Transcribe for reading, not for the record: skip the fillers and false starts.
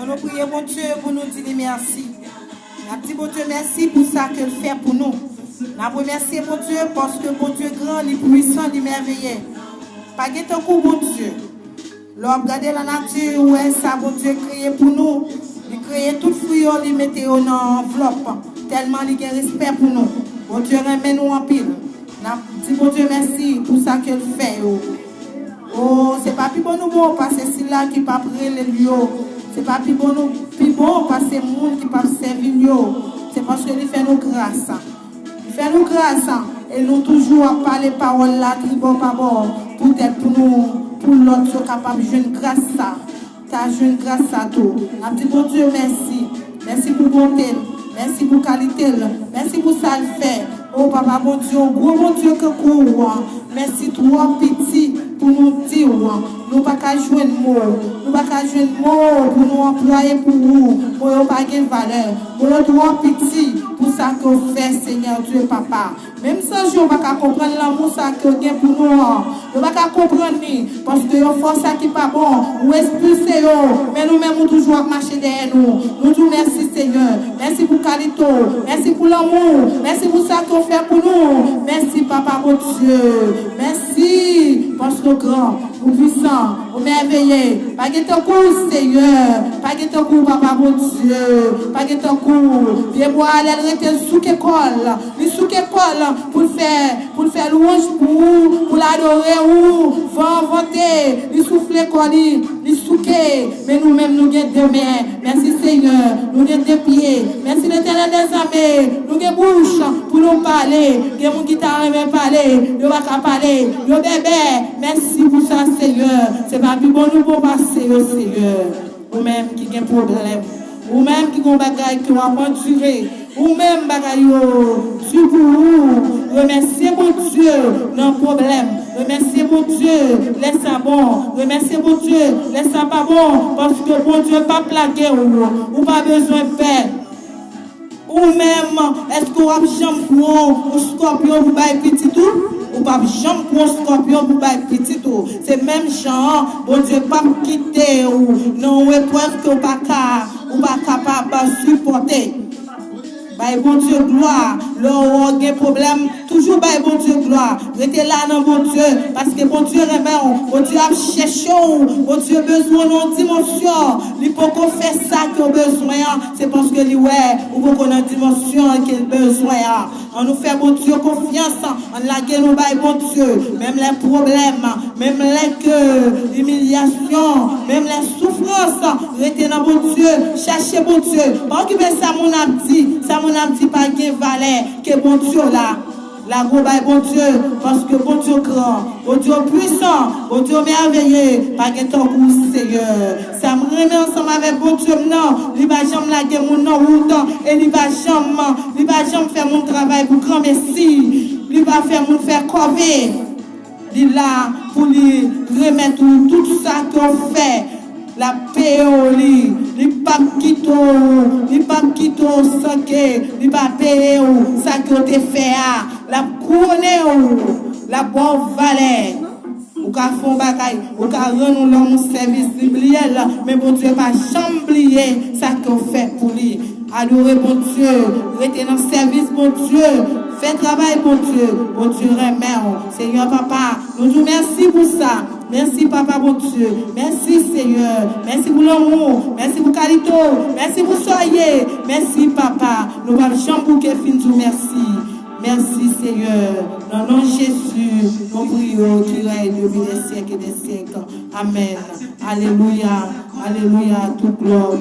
On nous prie, bon Dieu, pour nous dire merci. Nous dit, bon Dieu, merci pour ça que fait pour nous. Nous remercions, bon Dieu, parce que bon Dieu grand, il puissant, il merveilleux. Pas de ton coup, bon Dieu. L'homme regarder la nature, ouais, ça, bon Dieu, créé pour nous. Il créé tout fruit, il mettait dans l'enveloppe. Tellement il a respect pour nous. Bon Dieu, remet nous en pile. Nous dit, bon Dieu, merci pour ça qu'il fait. Oh, c'est pas plus bon nous bon, parce que c'est là qui pas près les lieux. C'est pas plus bon nous plus bon, parce que c'est le monde qui pas servir. C'est parce qu'il fait nous grâce. Il fait nous grâce. Et nous toujours à parler paroles là, qui bon pas bon. Peut-être pour nous, pour l'autre, capable de jouer une grâce ça. T'as joué une grâce à tout. Un petit bon Dieu, merci. Merci pour bonté. Merci pour qualité. Merci pour ça le fait. Oh papa bon Dieu, gros bon Dieu que court. Merci trop petit pour nous dire. Nous pas qu'à jouer le mot. Nous pas qu'à jouer le mot pour nous employer pour vous. Pour nous pas gagner valeur. Pour nous trop petit pour ça que vous faites Seigneur Dieu papa. Même sans jour, on va comprendre l'amour ça que vous avez pour nous. On va comprendre parce que vous force ça qui n'est pas bon. Vous expulsez mais nous-mêmes nous toujours marcher derrière nous. Nous disons merci Seigneur. Merci pour qualité. Merci pour l'amour. Merci pour ça que vous faites pour nous. Merci papa mon Dieu. Merci parce que grand, vous puissant, vous merveilleux. Pas de ton coup Seigneur. Pas de ton coup papa mon Dieu. Pas de ton coup. Viens moi aller rester sous l'école. Sous l'école pour faire louange pour l'adorer ou vanter, lui souffler quoi lui souquer. Mais nous-mêmes nous avons deux mains. Merci Seigneur. Nous avons deux pieds. Merci l'Éternel des armées. Nous avons bouche pour nous parler. Nous avons guitare et parler. Nous avons parler. Nous bébé. Merci pour ça Seigneur. C'est pas plus bon nous pour passer au Seigneur. Vous-même qui avez un problème. Vous-même qui avez un bagage qui va enduré. Ou même bagayo, sur vous, remerciez mon Dieu, non problème. Remerciez mon Dieu, laissez bon. Remerciez mon Dieu, laissez pas bon, parce que mon Dieu pas plaqué ou pas besoin de paix. Ou même, est-ce qu'on a jamais pour un scorpion pour bailler petit tout? Ou pas jamais pour un scorpion pour bailler petit tout? C'est même genre, mon Dieu pas quitter ou non épreuve que ou pas capable de supporter. Bah, bon Dieu, gloire. Là, on a un problème, toujours, bah, bon Dieu, gloire. Restez là, non, bon Dieu, parce que bon Dieu, remet, bon Dieu, a cherché, bon Dieu, besoin d'une dimension. Il faut qu'on fasse ça qu'il a besoin, c'est parce que, ouais, ou qu'on a une dimension qu'il a besoin. On nous fait, bon Dieu, confiance, on l'a gagné, bah, bon Dieu, même les problèmes, même les humiliations, même les souffrances, restez dans bon Dieu, cherchez bon Dieu. Pas occuper ça, mon abdi, ça, mon abdi, pas de valeur, que bon Dieu là. La gros bail bon Dieu, parce que bon Dieu grand, bon Dieu puissant, bon Dieu merveilleux, pas de temps pour Seigneur. Ça me remet ensemble avec bon Dieu, non, il va jamais laguer mon nom autant, et il va jamais faire mon travail pour grand merci, il va faire mon faire corver. Il est là pour lui remettre tout ça qu'on fait. La paix au lit, il pas quitter, il pas quitter sans que, il pas payer ça que tu fait, la couronne, la bonne valeur. Ou ka font bagaille, ou ka rendre l'homme service oublié mais bon Dieu pas jamais oublier ça qu'on fait pour lui. Adorer bon Dieu, rester dans le service bon Dieu, faire travail bon Dieu remet. Seigneur papa, nous disons merci pour ça. Merci papa bon Dieu, merci Seigneur, merci pour l'amour, merci pour qualité, merci pour soyez, merci papa, nous ne pouvons jamais pour que fin merci. Merci Seigneur, dans le nom de Jésus, nous prions qui règne depuis des siècles et des siècles. Amen. Alléluia, alléluia, toute gloire.